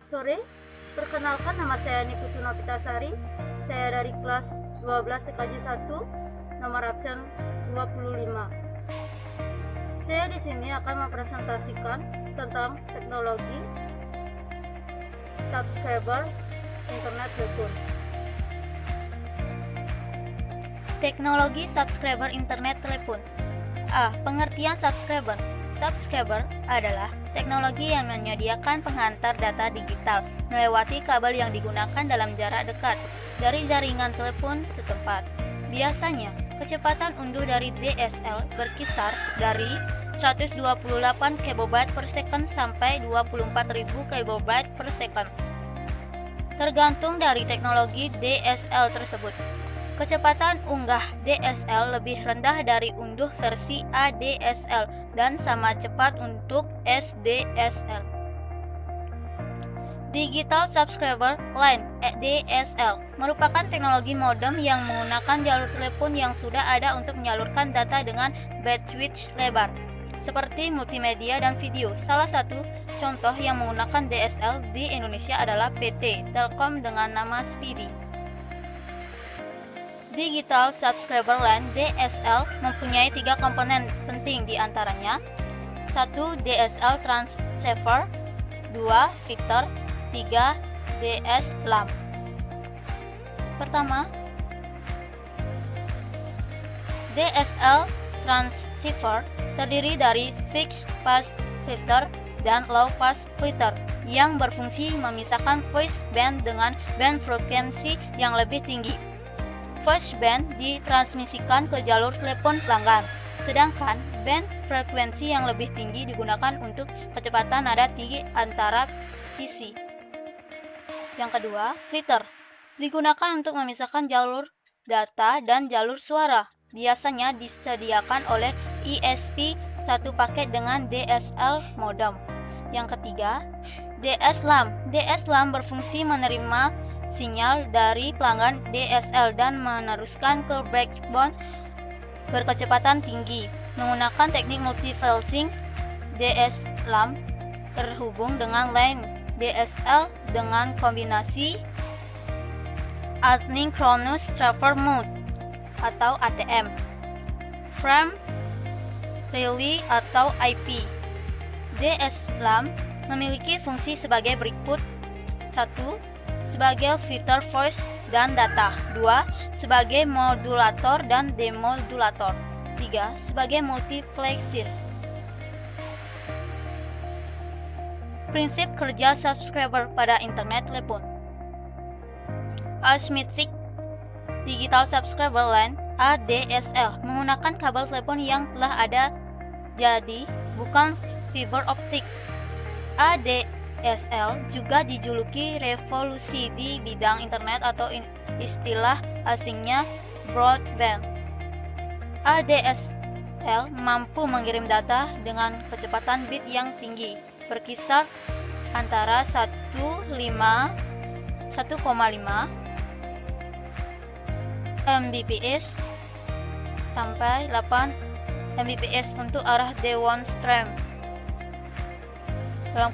Sore, perkenalkan nama saya Niputu Novitasari. Saya dari kelas 12 TKJ 1, nomor absen 25. Saya di sini akan mempresentasikan tentang teknologi subscriber internet telepon. Teknologi subscriber internet telepon. A. Pengertian subscriber. Subscriber adalah teknologi yang menyediakan penghantar data digital melewati kabel yang digunakan dalam jarak dekat dari jaringan telepon setempat. Biasanya, kecepatan unduh dari DSL berkisar dari 128 KB per second sampai 24.000 KB per second, tergantung dari teknologi DSL tersebut. Kecepatan unggah DSL lebih rendah dari unduh versi ADSL dan sama cepat untuk SDSL. Digital Subscriber Line (DSL) merupakan teknologi modem yang menggunakan jalur telepon yang sudah ada untuk menyalurkan data dengan bandwidth lebar, seperti multimedia dan video. Salah satu contoh yang menggunakan DSL di Indonesia adalah PT Telkom dengan nama Speedy. Digital Subscriber Line (DSL) mempunyai 3 komponen penting di antaranya: 1. DSL Transceiver, 2. Filter, 3. DS-LAM. Pertama, DSL Transceiver terdiri dari Fixed Pass Filter dan Low Pass Filter yang berfungsi memisahkan voice band dengan band frekuensi yang lebih tinggi. Voice band ditransmisikan ke jalur telepon pelanggan, sedangkan band frekuensi yang lebih tinggi digunakan untuk kecepatan nada tinggi antara PC. Yang kedua, filter digunakan untuk memisahkan jalur data dan jalur suara. Biasanya disediakan oleh ISP satu paket dengan DSL modem. Yang ketiga, DS-LAM. DS-LAM berfungsi menerima sinyal dari pelanggan DSL dan meneruskan ke backbone berkecepatan tinggi. Menggunakan teknik multiplexing, DS-LAM terhubung dengan line DSL dengan kombinasi Asynchronous Transfer Mode atau ATM, Frame Relay atau IP. DS-LAM memiliki fungsi sebagai berikut: 1. Sebagai filter voice dan data, 2. Sebagai modulator dan demodulator, 3. Sebagai multiplexer. Prinsip kerja subscriber pada internet telepon. Asymmetric Digital Subscriber Line (ADSL) menggunakan kabel telepon yang telah ada, jadi bukan fiber optik. ADSL juga dijuluki revolusi di bidang internet atau istilah asingnya broadband. ADSL mampu mengirim data dengan kecepatan bit yang tinggi, berkisar antara 1,5 Mbps sampai 8 Mbps untuk arah downstream dalam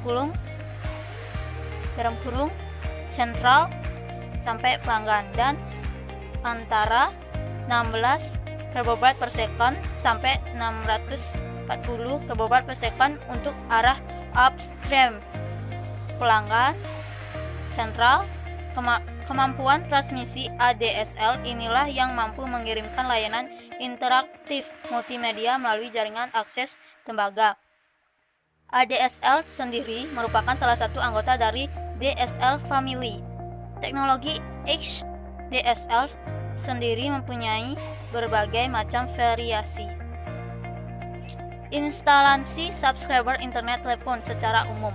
kurung sentral sampai pelanggan, dan antara 16 KB per second sampai 640 KB per second untuk arah upstream pelanggan sentral. Kemampuan transmisi ADSL inilah yang mampu mengirimkan layanan interaktif multimedia melalui jaringan akses tembaga. ADSL sendiri merupakan salah satu anggota dari DSL family. Teknologi HDSL sendiri mempunyai berbagai macam variasi. Instalasi subscriber internet telepon secara umum.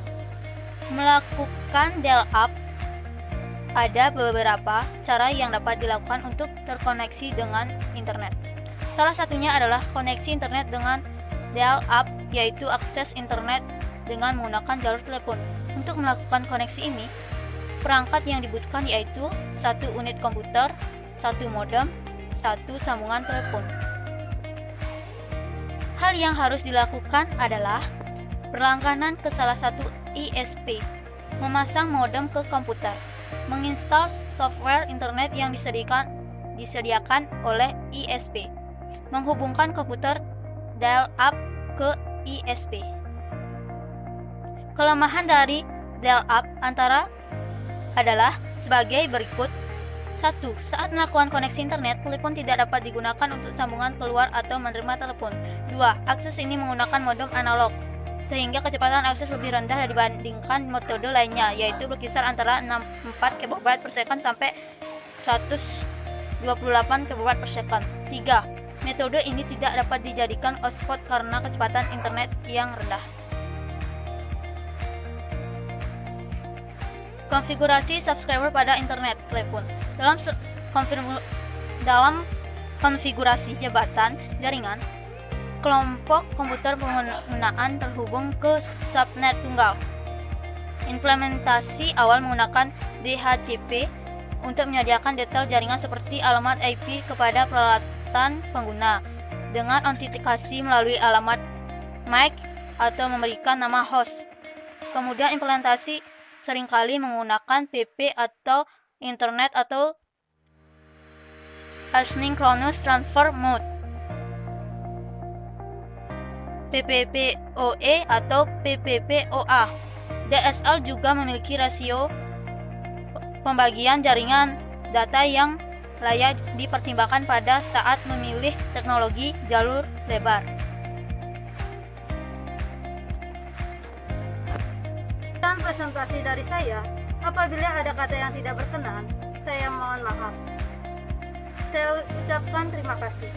Melakukan dial-up. Ada beberapa cara yang dapat dilakukan untuk terkoneksi dengan internet. Salah satunya adalah koneksi internet dengan dial-up, yaitu akses internet dengan menggunakan jalur telepon. Untuk melakukan koneksi ini, perangkat yang dibutuhkan yaitu 1 unit komputer, 1 modem, 1 sambungan telepon. Hal yang harus dilakukan adalah berlangganan ke salah satu ISP. memasang modem ke komputer, menginstal software internet yang disediakan oleh ISP, menghubungkan komputer dial-up ke ISP. Kelemahan dari dial-up adalah sebagai berikut. 1. Saat melakukan koneksi internet, telepon tidak dapat digunakan untuk sambungan keluar atau menerima telepon. 2. Akses ini menggunakan modem analog, sehingga kecepatan akses lebih rendah dibandingkan metode lainnya, yaitu berkisar antara 64 kB per second sampai 128 kB per second. 3. Metode ini tidak dapat dijadikan hotspot karena kecepatan internet yang rendah. Konfigurasi subscriber pada internet telepon. Dalam konfigurasi jabatan jaringan, kelompok komputer penggunaan terhubung ke subnet tunggal. Implementasi awal menggunakan DHCP untuk menyediakan detail jaringan seperti alamat IP kepada peralatan pengguna dengan autentikasi melalui alamat MAC atau memberikan nama host. Kemudian implementasi seringkali menggunakan PP atau Internet atau Asynchronous Transfer Mode, PPPoE atau PPPoA. DSL juga memiliki rasio pembagian jaringan data yang layak dipertimbangkan pada saat memilih teknologi jalur lebar. Dan presentasi dari saya. Apabila ada kata yang tidak berkenan, saya mohon maaf. Saya ucapkan terima kasih.